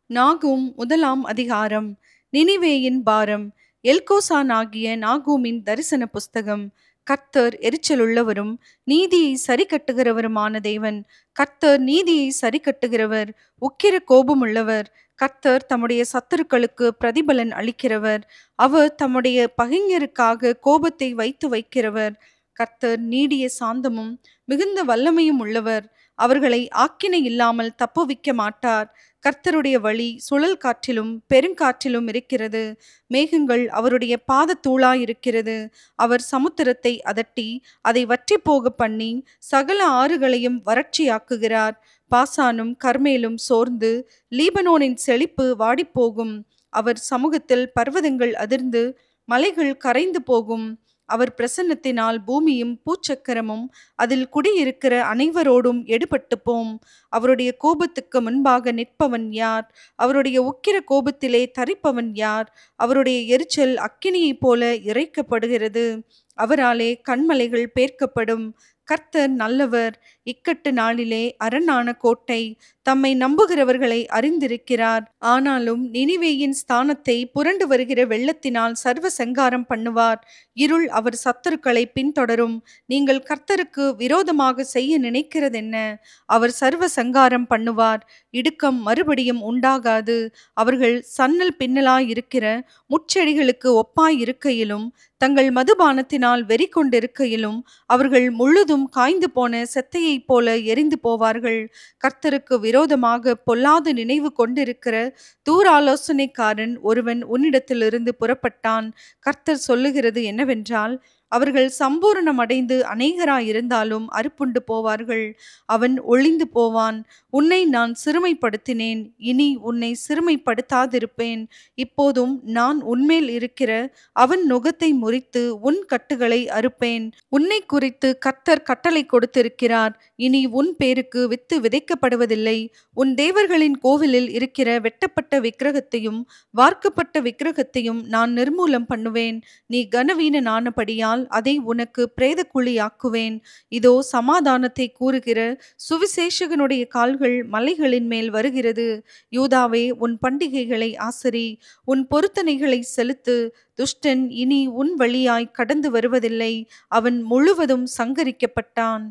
நாகூம் முதலாம் அதிகாரம். நினிவேயின் பாரம். எல்கோசானாகிய நாகூமின் தரிசன புஸ்தகம். கர்த்தர் எரிச்சலுள்ளவரும் நீதியை சரிக்கட்டுகிறவருமான தேவன். கர்த்தர் நீதியை சரிக்கட்டுகிறவர், உக்கிர கோபமுள்ளவர். கர்த்தர் தம்முடைய சத்துருக்களுக்கு பிரதிபலன் அளிக்கிறவர். அவர் தம்முடைய பகைஞருக்காக கோபத்தை வைக்கிறவர். கர்த்தர் நீடிய சாந்தமும் மிகுந்த வல்லமையும் உள்ளவர். அவர்களை ஆக்கினை இல்லாமல் தப்புவிக்க மாட்டார். கர்த்தருடைய வழி சுழல் காற்றிலும் பெருங்காற்றிலும் இருக்கிறது. மேகங்கள் அவருடைய பாதத்தூளாயிருக்கிறது. அவர் சமுத்திரத்தை அதட்டி அதை வற்றி போக பண்ணி சகல ஆறுகளையும் வறட்சியாக்குகிறார். பாசானும் கர்மேலும் சோர்ந்து லீபனோனின் செழிப்பு வாடிப்போகும். அவர் சமூகத்தில் பர்வதங்கள் அதிர்ந்து மலைகள் கரைந்து போகும். அவர் பிரசன்னத்தினால் பூமியும் பூச்சக்கரமும் அதில் குடியிருக்கிற அனைவரோடும் எடுபட்டு போம். அவருடைய கோபத்துக்கு முன்பாக நிற்பவன் யார்? அவருடைய உக்கிர கோபத்திலே தரிப்பவன் யார்? அவருடைய எரிச்சல் அக்கினியைப் போல இறைக்கப்படுகிறது. அவராலே கண்மலைகள் பேர்க்கப்படும். கர்த்தர் நல்லவர். இக்கட்டு நாளிலே அரணான கோட்டை. தம்மை நம்புகிறவர்களை அறிந்திருக்கிறார். ஆனாலும் நினிவேயின் ஸ்தானத்தை புரண்டு வருகிற வெள்ளத்தினால் சர்வ சங்காரம் பண்ணுவார். இருள் அவர் சத்துருக்களை பின்தொடரும். நீங்கள் கர்த்தருக்கு விரோதமாக செய்ய நினைக்கிறதென்ன? அவர் சர்வ சங்காரம் பண்ணுவார். இடுக்கம் மறுபடியும் உண்டாகாது. அவர்கள் சன்னல் பின்னலாயிருக்கிற முட்செடிகளுக்கு ஒப்பாயிருக்கையிலும் தங்கள் மதுபானத்தினால் வெறி கொண்டிருக்கையிலும் அவர்கள் முழுதும் காய்ந்து போன செத்தையைப் போல எரிந்து போவார்கள். கர்த்தருக்கு விரோதமாக பொல்லாத நினைவு கொண்டிருக்கிற தூராலோசனைக்காரன் ஒருவன் உன்னிடத்திலிருந்து புறப்பட்டான். கர்த்தர் சொல்லுகிறது என்னவென்றால், அவர்கள் சம்பூரணமடைந்து அநேகராயிருந்தாலும் அறுப்புண்டு போவார்கள். அவன் ஒளிந்து போவான். உன்னை நான் சிறுமைப்படுத்தினேன், இனி உன்னை சிறுமைப்படுத்தாதிருப்பேன். இப்போதும் நான் உன்மேல் இருக்கிற அவன் நுகத்தை முறித்து உன் கட்டுகளை அறுப்பேன். உன்னை குறித்து கர்த்தர் கட்டளை கொடுத்திருக்கிறார். இனி உன் பேருக்கு வித்து விதைக்கப்படுவதில்லை. உன் தேவர்களின் கோவிலில் இருக்கிற வெட்டப்பட்ட விக்கிரகத்தையும் வார்க்கப்பட்ட விக்கிரகத்தையும் நான் நிர்மூலம் பண்ணுவேன். நீ கனவீனனானபடியால் அதை உனக்கு பிரேத குழியாக்குவேன். இதோ சமாதானத்தை கூறுகிற சுவிசேஷகனுடைய கால்கள் மலைகளின் மேல் வருகிறது. யூதாவே, உன் பண்டிகைகளை ஆசரி, உன் பொருத்தனைகளை செலுத்து. துஷ்டன் இனி உன் வழியாய் கடந்து வருவதில்லை. அவன் முழுவதும் சங்கரிக்கப்பட்டான்.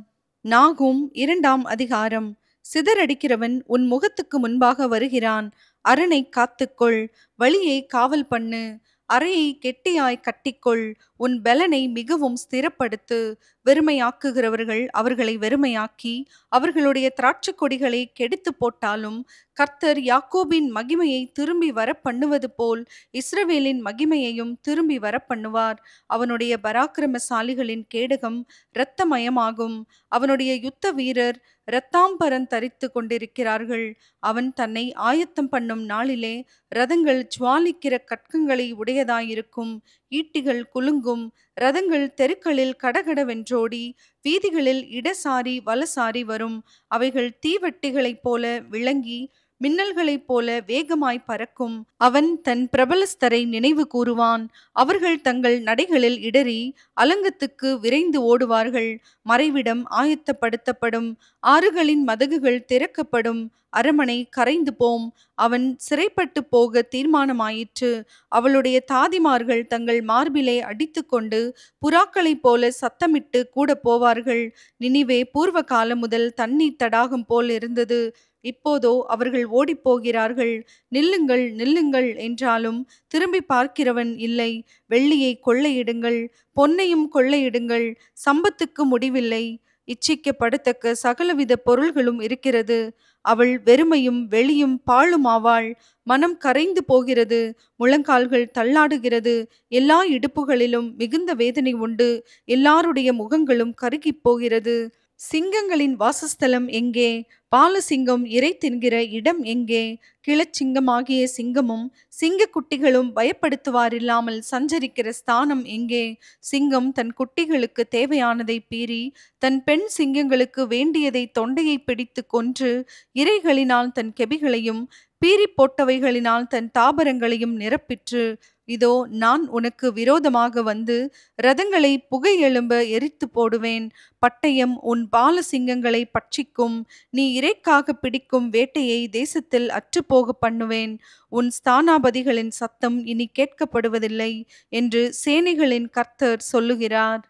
நாகூம் இரண்டாம் அதிகாரம். சிதறடிக்கிறவன் உன் முகத்துக்கு முன்பாக வருகிறான். அரணை காத்துக்கொள், வழியை காவல் பண்ணு, அறையை கெட்டியாய் கட்டிக்கொள், உன் பெலனை மிகவும் ஸ்திரப்படுத்து. வெறுமையாக்குகிறவர்கள் அவர்களை வெறுமையாக்கி அவர்களுடைய திராட்சை கொடிகளை கெடுத்து போட்டாலும் கர்த்தர் யாக்கோபின் மகிமையை திரும்பி வர பண்ணுவது போல் இஸ்ரவேலின் மகிமையையும் திரும்பி வர பண்ணுவார். அவனுடைய பராக்கிரமசாலிகளின் கேடகம் இரத்தமயமாகும். அவனுடைய யுத்த வீரர் இரத்தாம்பரம் தரித்து கொண்டிருக்கிறார்கள். அவன் தன்னை ஆயத்தம் பண்ணும் நாளிலே ரதங்கள் ஜுவாலிக்கிற கட்கங்களை உடையதாயிருக்கும். ஈட்டிகள் குலுங்கும். ரதங்கள் தெருக்களில் கடகடவென்றோடி வீதிகளில் இடசாரி வலசாரி வரும். அவைகள் தீவட்டிகளைப் போல விளங்கி மின்னல்களைப் போல வேகமாய் பறக்கும். அவன் தன் பிரபலஸ்தரை நினைவு கூறுவான். அவர்கள் தங்கள் நடைகளில் இடறி அலங்கத்துக்கு விரைந்து ஓடுவார்கள். மறைவிடம் ஆயத்தப்படுத்தப்படும். ஆறுகளின் மதகுகள் திறக்கப்படும். அரமனை கரைந்து போம். அவன் சிறைப்பட்டு போக தீர்மானமாயிற்று. அவளுடைய தாதிமார்கள் தங்கள் மார்பிலே அடித்து கொண்டு புறாக்களைப் போல சத்தமிட்டு கூட போவார்கள். நினிவே பூர்வ காலம் முதல் தண்ணீர் தடாகம் போல் இருந்தது. இப்போதோ அவர்கள் ஓடிப்போகிறார்கள். நில்லுங்கள் நில்லுங்கள் என்றாலும் திரும்பி பார்க்கிறவன் இல்லை. வெள்ளியை கொள்ளையிடுங்கள், பொன்னையும் கொள்ளையிடுங்கள், சம்பத்துக்கு முடிவில்லை. இச்சிக்கப்படத்தக்க சகலவித பொருள்களும் இருக்கிறது. அவள் வெறுமையும் வெளியும் பாழுமாவாள். மனம் கரைந்து போகிறது. முழங்கால்கள் தள்ளாடுகிறது. எல்லா இடுப்புகளிலும் மிகுந்த வேதனை உண்டு. எல்லாருடைய முகங்களும் கருகிப் போகிறது. சிங்கங்களின் வாசஸ்தலம் எங்கே? பாலசிங்கம் இறை தின்கிற இடம் எங்கே? கிளச்சிங்கமாகிய சிங்கமும் சிங்கக்குட்டிகளும் பயப்படுத்துவாரில்லாமல் சஞ்சரிக்கிற ஸ்தானம் எங்கே? சிங்கம் தன் குட்டிகளுக்கு தேவையானதை பீறி தன் பெண் சிங்கங்களுக்கு வேண்டியதை தொண்டையை பிடித்து கொன்று இரைகளினால் தன் கெபிகளையும் பீறி போட்டவைகளினால் தன் தாபரங்களையும் நிரப்பிற்று. இதோ நான் உனக்கு விரோதமாக வந்து இரதங்களை புகை எழும்ப எரித்து போடுவேன். பட்டயம் உன் பால சிங்கங்களை பட்சிக்கும். நீ இரைக்காக பிடிக்கும் வேட்டையை தேசத்தில் அற்றுப்போக பண்ணுவேன். உன் ஸ்தானாபதிகளின் சத்தம் இனி கேட்கப்படுவதில்லை என்று சேனைகளின் கர்த்தர் சொல்லுகிறார்.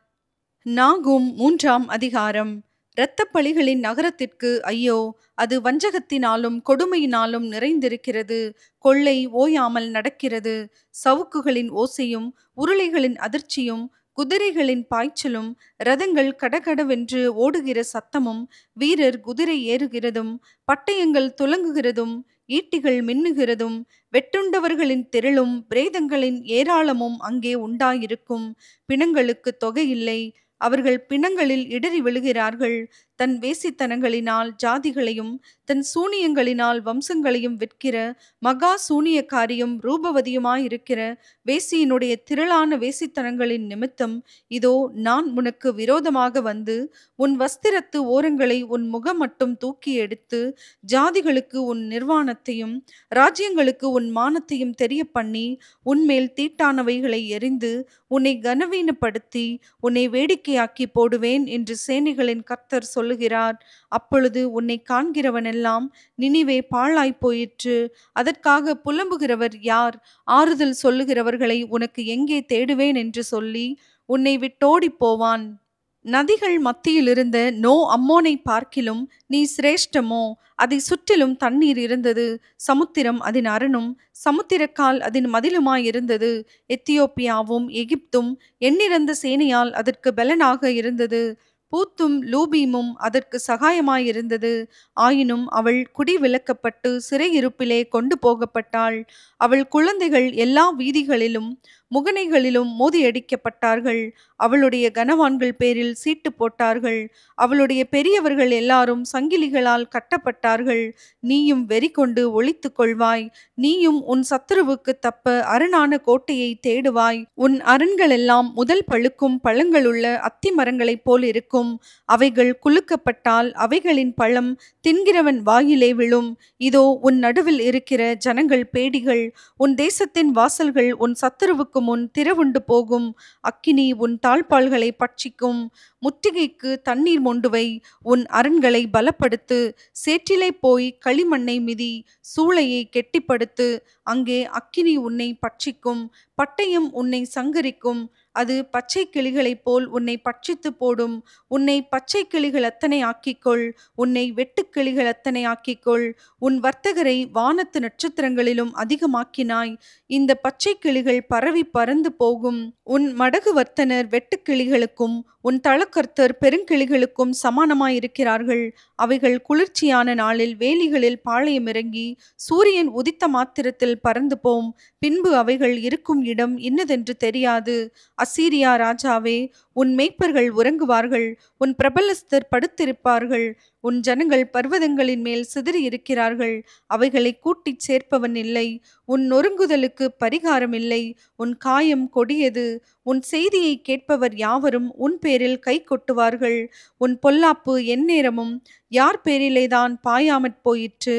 நாகும் 3ஆம் அதிகாரம். இரத்தப்பழிகளின் நகரத்திற்கு ஐயோ, அது வஞ்சகத்தினாலும் கொடுமையினாலும் நிறைந்திருக்கிறது. கொள்ளை ஓயாமல் நடக்கிறது. சவுக்குகளின் ஓசையும் உருளைகளின் அதிர்ச்சியும் குதிரைகளின் பாய்ச்சலும் இரதங்கள் கடகடவென்று ஓடுகிற சத்தமும் வீரர் குதிரை ஏறுகிறதும் பட்டயங்கள் துலங்குகிறதும் ஈட்டிகள் மின்னுகிறதும் வெட்டுண்டவர்களின் திரளும் பிரேதங்களின் ஏராளமும் அங்கே உண்டாயிருக்கும். பிணங்களுக்கு தொகையில்லை. அவர்கள் பிணங்களில் இடறி விழுகிறார்கள். தன் வேசித்தனங்களினால் ஜாதிகளையும் தன் சூனியங்களினால் வம்சங்களையும் விற்கிற மகா சூனியக்காரியும் ரூபவதியுமாயிருக்கிற வேசியினுடைய திரளான வேசித்தனங்களின் நிமித்தம் இதோ நான் உனக்கு விரோதமாக வந்து உன் வஸ்திரத்து ஓரங்களை உன் முகம் மட்டும் தூக்கி எடுத்து ஜாதிகளுக்கு உன் நிர்வாணத்தையும் ராஜ்யங்களுக்கு உன் மானத்தையும் தெரிய பண்ணி உன்மேல் தீட்டானவைகளை எறிந்து உன்னை கனவீனப்படுத்தி உன்னை வேடிக்கையாக்கி போடுவேன் என்று சேனைகளின் கர்த்தர் சொல்லுகிறார். அப்பொழுது உன்னை காண்கிறவனெல்லாம் நினிவே பாழாய் போயிற்று, அதற்காக புலம்புகிறவர் யார், ஆறுதல் சொல்லுகிறவர்களை உனக்கு எங்கே தேடுவேன் என்று சொல்லி உன்னை விட்டோடி போவான். நதிகள் மத்தியிலிருந்த நோ அம்மோனை பார்க்கிலும் நீ சிரேஷ்டமோ? அதை சுற்றிலும் தண்ணீர் இருந்தது. சமுத்திரம் அதன் அரணும் சமுத்திரக்கால் அதன் மதிலுமாயிருந்தது. எத்தியோப்பியாவும் எகிப்தும் எண்ணிறந்த சேனையால் அதற்கு பலனாக இருந்தது. பூத்தும் லூபீமும் அதற்கு சகாயமாயிருந்தது. ஆயினும் அவள் குடி விலக்கப்பட்டு சிறையிருப்பிலே கொண்டு போகப்பட்டாள். அவள் குழந்தைகள் எல்லா வீதிகளிலும் முகனைகளிலும் மோதியடிக்கப்பட்டார்கள். அவளுடைய கனவான்கள் பேரில் சீட்டு போட்டார்கள். அவளுடைய பெரியவர்கள் எல்லாரும் சங்கிலிகளால் கட்டப்பட்டார்கள். நீயும் வெறி கொண்டு ஒளித்து கொள்வாய். நீயும் உன் சத்துருவுக்கு தப்ப அரணான கோட்டையை தேடுவாய். உன் அரண்கள் எல்லாம் முதல் பழுக்கும் பழங்களுள்ள அத்தி மரங்களைப் போல் இருக்கும். அவைகள் குலுக்கப்பட்டால் அவைகளின் பழம் தின்கிறவன் வாயிலே விழும். இதோ உன் நடுவில் இருக்கிற ஜனங்கள் பேடிகள். உன் தேசத்தின் வாசல்கள் உன் சத்துருவுக்கு முன் திறவுண்டு போகும். அக்கினி உன் தாழ்பால்களை பட்சிக்கும். முற்றுகைக்கு தண்ணீர் மொண்டுவை. உன் அரண்களை பலப்படுத்து. சேற்றிலே போய் களிமண்ணை மிதி. சூளையை கெட்டிப்படுத்து. அங்கே அக்கினி உன்னை பட்சிக்கும். பட்டயம் உன்னை சங்கரிக்கும். அது பச்சை கிளிகளைப் போல் உன்னை பட்சித்து போடும். உன்னை பச்சை கிளிகள் அத்தனை ஆக்கிக்கொள். உன்னை வெட்டுக்கிளிகள் அத்தனை ஆக்கிக்கொள். உன் வர்த்தகரை வானத்து நட்சத்திரங்களிலும் அதிகமாக்கினாய். இந்த பச்சை கிளிகள் பரவி பறந்து போகும். உன் மடகு வர்த்தனர் வெட்டுக்கிளிகளுக்கும் உன் தளக்கர்த்தர் பெருங்கிளிகளுக்கும் சமானமாயிருக்கிறார்கள். அவைகள் குளிர்ச்சியான நாளில் வேலிகளில் பாளையமிறங்கி சூரியன் உதித்த மாத்திரத்தில் பறந்து போம். பின்பு அவைகள் இருக்கும் இடம் இன்னதென்று தெரியாது. அசீரியா ராஜாவே, உன் மேய்ப்பர்கள் உறங்குவார்கள். உன் பிரபலஸ்தர் படுத்திருப்பார்கள். உன் ஜனங்கள் பர்வதங்களின் மேல் சிதறி இருக்கிறார்கள். அவைகளை கூட்டிச் சேர்ப்பவன் இல்லை. உன் நொறுங்குதலுக்கு பரிகாரம் இல்லை. உன் காயம் கொடியது. உன் செய்தியை கேட்பவர் யாவரும் உன் பேரில் கை கொட்டுவார்கள். உன் பொல்லாப்பு எந்நேரமும் யார் பேரிலேதான் பாயாமற் போயிற்று?